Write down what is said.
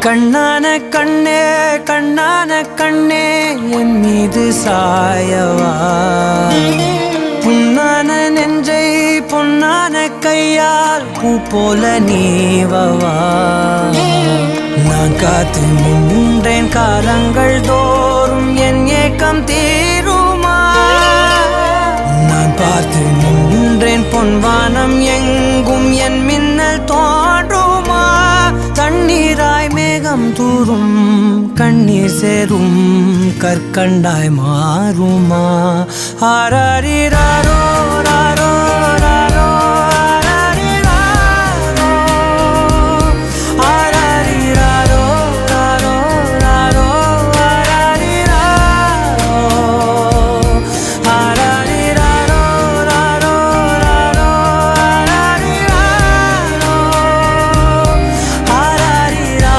கண்ணான கண்ணே கண்ணான கண்ணே என் மீது சாயவா புண்ணான நெஞ்சை பொன்னான கையால் பூ போல நீவவா நான் காத்து நின்றேன் காலங்கள் தோறும் என் ஏக்கம் தீருமா நான் பார்த்து நின்றேன் பொன்வானம் எங்கும் என் மின்னல் தோன்றுமா தண்ணீராய் மேகம் தூரும் கண்ணீர் சேரும் கற்கண்டாய் மாறுமா ஆராரிராரோ